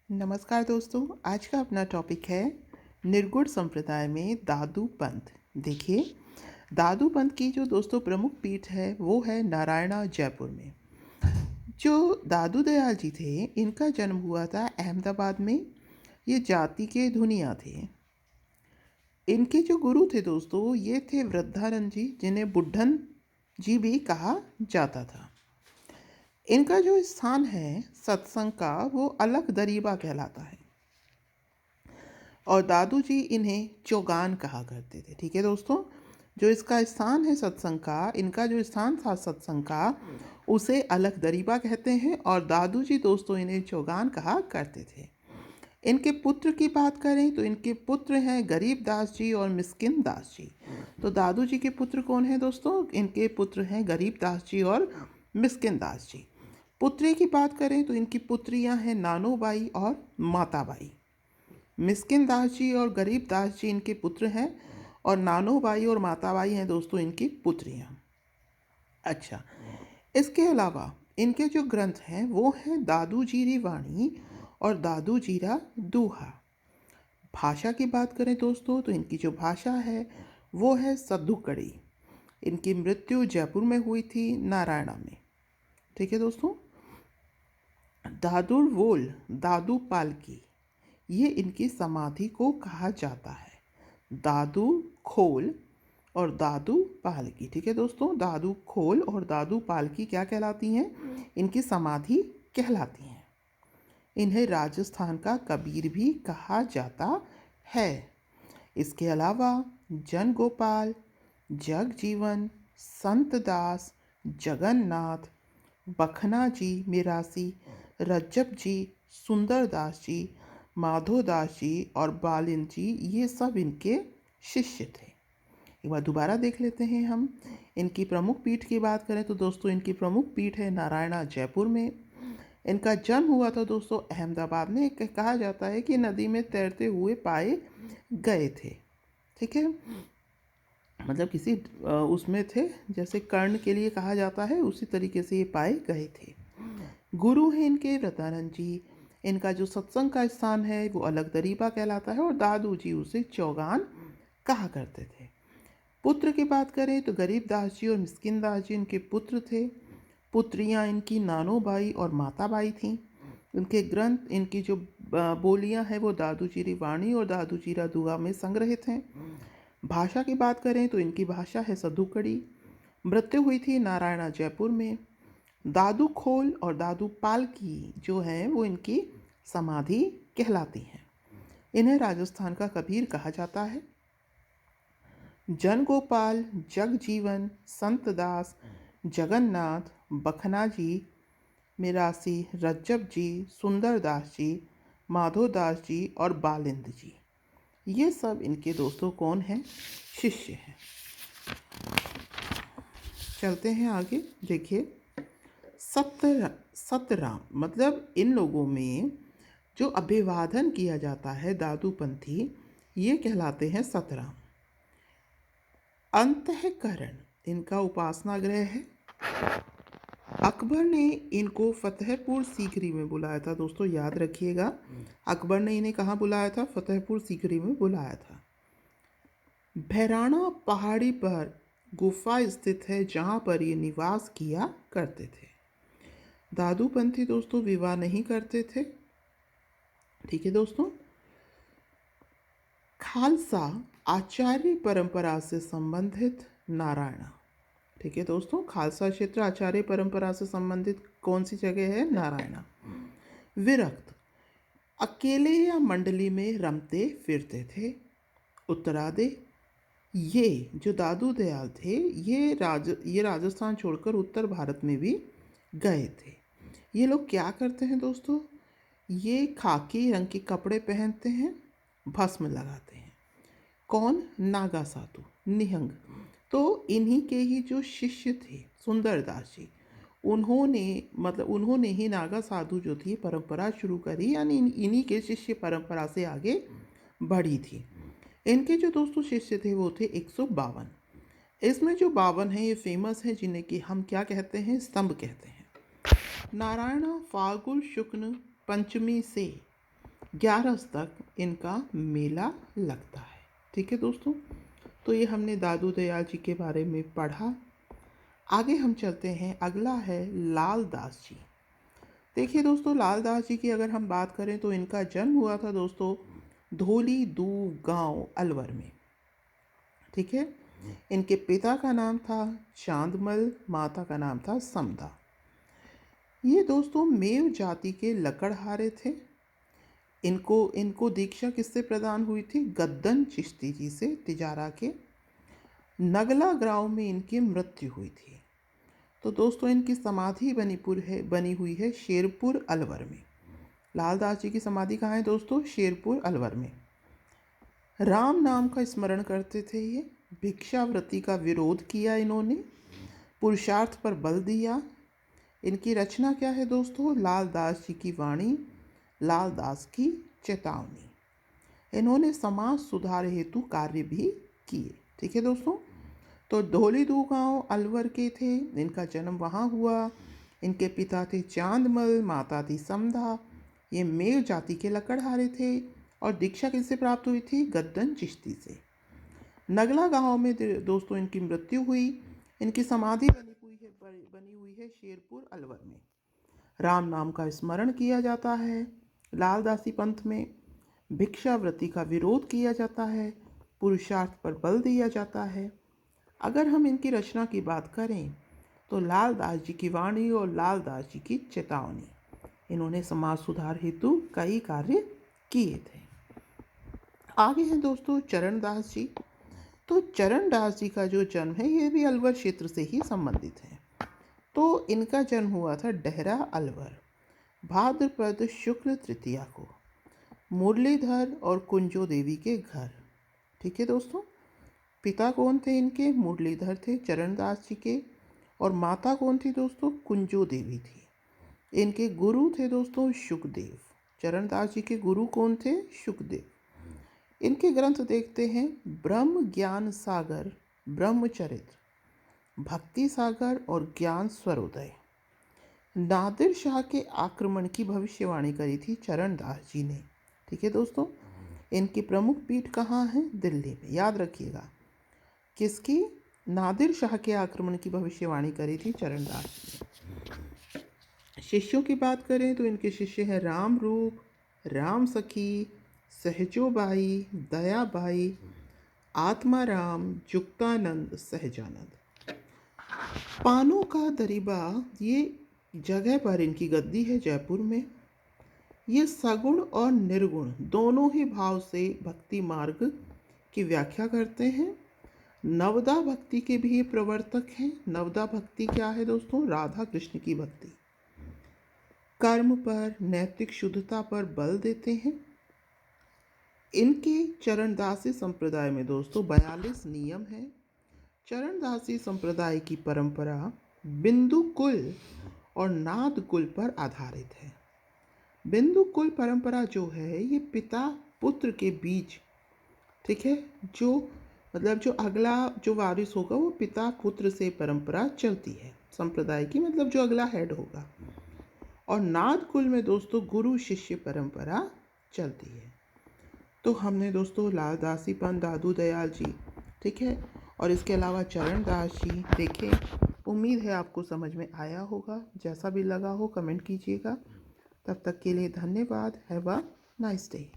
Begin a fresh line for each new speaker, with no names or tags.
नमस्कार दोस्तों। आज का अपना टॉपिक है निर्गुण संप्रदाय में दादू पंथ। देखिए, दादू पंथ की जो दोस्तों प्रमुख पीठ है वो है नारायणा जयपुर में। जो दादू दयाल जी थे, इनका जन्म हुआ था अहमदाबाद में। ये जाति के धुनिया थे। इनके जो गुरु थे दोस्तों, ये थे वृद्धानंद जी, जिन्हें बुड्ढन जी भी कहा जाता था। इनका जो स्थान है सत्संग का, वो अलग दरीबा कहलाता है और दादू जी इन्हें चौगान कहा करते थे। ठीक है दोस्तों, जो इसका स्थान है सत्संग का, इनका जो स्थान था सत्संग का, उसे अलग दरीबा कहते हैं और दादू जी दोस्तों इन्हें चौगान कहा करते थे। इनके पुत्र की बात करें तो इनके पुत्र हैं गरीब दास जी और मिस्किन दास जी। तो दादू जी के पुत्र कौन हैं दोस्तों? इनके पुत्र हैं गरीब दास जी और मिस्किन दास जी। पुत्री की बात करें तो इनकी पुत्रियां हैं नानोबाई और माताबाई। मिस्किन दास जी और गरीब दास जी इनके पुत्र हैं और नानोबाई और माताबाई हैं दोस्तों इनकी पुत्रियां। अच्छा, इसके अलावा इनके जो ग्रंथ हैं वो हैं दादू जीरी वाणी और दादू जीरा दूहा। भाषा की बात करें दोस्तों तो इनकी जो भाषा है वो है सद्दुकड़ी। इनकी मृत्यु जयपुर में हुई थी, नारायणा में। ठीक है दोस्तों। दादुर वोल दादू पालकी, ये इनकी समाधि को कहा जाता है। दादू खोल और दादू पालकी। ठीक है दोस्तों, दादू खोल और दादू पालकी क्या कहलाती हैं? इनकी समाधि कहलाती हैं। इन्हें राजस्थान का कबीर भी कहा जाता है। इसके अलावा जन गोपाल, जगजीवन, संत दास, जगन्नाथ, बखना जी मिरासी, रज्जब जी, सुंदर दास जी, माधो दास जी और बालिन जी, ये सब इनके शिष्य थे। एक बार दोबारा देख लेते हैं हम। इनकी प्रमुख पीठ की बात करें तो दोस्तों इनकी प्रमुख पीठ है नारायणा जयपुर में। इनका जन्म हुआ था दोस्तों अहमदाबाद में। कहा जाता है कि नदी में तैरते हुए पाए गए थे। ठीक है, मतलब किसी उसमें थे, जैसे कर्ण के लिए कहा जाता है, उसी तरीके से ये पाए गए थे। गुरु हैं इनके वृद्धानंद जी। इनका जो सत्संग का स्थान है वो अलग दरीबा कहलाता है और दादू जी उसे चौगान कहा करते थे। पुत्र की बात करें तो गरीब दास जी और मिस्किन दास जी इनके पुत्र थे। पुत्रियां इनकी नानोबाई और माताबाई थीं। इनके ग्रंथ, इनकी जो बोलियां हैं वो दादू जीरी वाणी और दादू जीरा दुआ में संग्रहित हैं। भाषा की बात करें तो इनकी भाषा है सद्दुकड़ी। मृत्यु हुई थी नारायणा जयपुर में। दादू खोल और दादू पालकी जो हैं वो इनकी समाधि कहलाती हैं। इन्हें राजस्थान का कबीर कहा जाता है। जन गोपाल, जगजीवन, संत दास, जगन्नाथ, बखना जी मिरासी, रज्जब जी, सुंदर दास जी, माधो दास जी और बालिंद जी, ये सब इनके दोस्तों कौन हैं? शिष्य हैं। चलते हैं आगे। देखिए, सतराम मतलब इन लोगों में जो अभिवादन किया जाता है दादूपंथी, ये कहलाते हैं सतराम। अंतःकरण इनका उपासना गृह है। अकबर ने इनको फतेहपुर सीकरी में बुलाया था दोस्तों, याद रखिएगा। अकबर ने इन्हें कहाँ बुलाया था? फतेहपुर सीकरी में बुलाया था। भैराना पहाड़ी पर गुफा स्थित है जहाँ पर ये निवास किया करते थे। दादूपंथी दोस्तों विवाह नहीं करते थे। ठीक है दोस्तों। खालसा आचार्य परंपरा से संबंधित नारायणा। ठीक है दोस्तों, खालसा क्षेत्र आचार्य परंपरा से संबंधित कौन सी जगह है? नारायणा। विरक्त अकेले या मंडली में रमते फिरते थे। उत्तरादे, ये जो दादू दयाल थे ये राजस्थान छोड़कर उत्तर भारत में भी गए थे। ये लोग क्या करते हैं दोस्तों? ये खाकी रंग के कपड़े पहनते हैं, भस्म लगाते हैं। कौन? नागा साधु, निहंग। तो इन्हीं के ही जो शिष्य थे सुंदर दास जी, उन्होंने ही नागा साधु जो थी परंपरा शुरू करी, यानी इन्हीं के शिष्य परंपरा से आगे बढ़ी थी। इनके जो दोस्तों शिष्य थे वो थे 152। इसमें जो 52 हैं ये फेमस हैं, जिन्हें कि हम क्या कहते हैं? स्तंभ कहते हैं। नारायणा फाल्गुन शुक्ल पंचमी से ग्यारस तक इनका मेला लगता है। ठीक है दोस्तों, तो ये हमने दादू दयाल जी के बारे में पढ़ा। आगे हम चलते हैं, अगला है लाल दास जी। देखिए दोस्तों, लाल दास जी की अगर हम बात करें तो इनका जन्म हुआ था दोस्तों धोली दू गांव अलवर में। ठीक है, इनके पिता का नाम था चांदमल, माता का नाम था समदा। ये दोस्तों मेव जाति के लकड़हारे थे। इनको इनको दीक्षा किससे प्रदान हुई थी? गद्दन चिश्ती जी से। तिजारा के नगला गांव में इनकी मृत्यु हुई थी। तो दोस्तों इनकी समाधि बनी हुई है शेरपुर अलवर में। लाल दास जी की समाधि कहाँ है दोस्तों? शेरपुर अलवर में। राम नाम का स्मरण करते थे ये। भिक्षावृत्ति का विरोध किया इन्होंने। पुरुषार्थ पर बल दिया। इनकी रचना क्या है दोस्तों? लाल दास जी की वाणी, लाल दास की चेतावनी। इन्होंने समाज सुधार हेतु कार्य भी किए। ठीक है दोस्तों, तो धोली दू गांव अलवर के थे। इनका जन्म वहाँ हुआ। इनके पिता थे चांदमल, माता थी समधा। ये मेव जाति के लकड़हारे थे और दीक्षा किससे प्राप्त हुई थी? गद्दन चिश्ती से। नगला गांव में दोस्तों इनकी मृत्यु हुई। इनकी समाधि बनी हुई है शेरपुर अलवर में। राम नाम का स्मरण किया जाता है। लालदासी पंथ में भिक्षावृत्ति का विरोध किया जाता है। पुरुषार्थ पर बल दिया जाता है। अगर हम इनकी रचना की बात करें तो लालदास जी की वाणी और लालदास जी की चेतावनी, इन्होंने समाज सुधार हेतु कई कार्य किए थे। आगे हैं दोस्तों चरणदास जी। तो चरणदास जी का जो जन्म है ये भी अलवर क्षेत्र से ही संबंधित है। तो इनका जन्म हुआ था डेहरा अलवर भाद्रपद शुक्ल तृतीया को, मुरलीधर और कुंजो देवी के घर। ठीक है दोस्तों, पिता कौन थे इनके? मुरलीधर थे चरणदास जी के, और माता कौन थी दोस्तों? कुंजो देवी थी। इनके गुरु थे दोस्तों शुकदेव। चरणदास जी के गुरु कौन थे? शुकदेव। इनके ग्रंथ देखते हैं, ब्रह्म ज्ञान सागर, ब्रह्मचरित्र, भक्ति सागर और ज्ञान स्वरोदय। नादिर शाह के आक्रमण की भविष्यवाणी करी थी चरणदास जी ने। ठीक है दोस्तों, इनकी प्रमुख पीठ कहाँ है? दिल्ली में। याद रखिएगा, किसकी? नादिर शाह के आक्रमण की भविष्यवाणी करी थी चरणदास जी ने। शिष्यों की बात करें तो इनके शिष्य हैं राम रूप, राम सखी, सहजोबाई, दयाबाई, आत्माराम, जुक्तानंद, सहजानंद। पानों का दरिबा ये जगह पर इनकी गद्दी है जयपुर में। ये सगुण और निर्गुण दोनों ही भाव से भक्ति मार्ग की व्याख्या करते हैं। नवदा भक्ति के भी ये प्रवर्तक हैं। नवदा भक्ति क्या है दोस्तों? राधा कृष्ण की भक्ति। कर्म पर, नैतिक शुद्धता पर बल देते हैं। इनके चरणदासी संप्रदाय में दोस्तों 42 नियम हैं। चरणदासी संप्रदाय की परंपरा बिंदु कुल और नाद कुल पर आधारित है। बिंदु कुल परंपरा जो है ये पिता पुत्र के बीच, ठीक है, जो मतलब जो अगला जो वारिस होगा वो पिता पुत्र से परंपरा चलती है संप्रदाय की, मतलब जो अगला हेड होगा। और नाद कुल में दोस्तों गुरु शिष्य परंपरा चलती है। तो हमने दोस्तों लालदासीपन, दादू दयाल जी, ठीक है, और इसके अलावा चरणदास जी देखें। उम्मीद है आपको समझ में आया होगा। जैसा भी लगा हो कमेंट कीजिएगा। तब तक के लिए धन्यवाद। Have a nice day.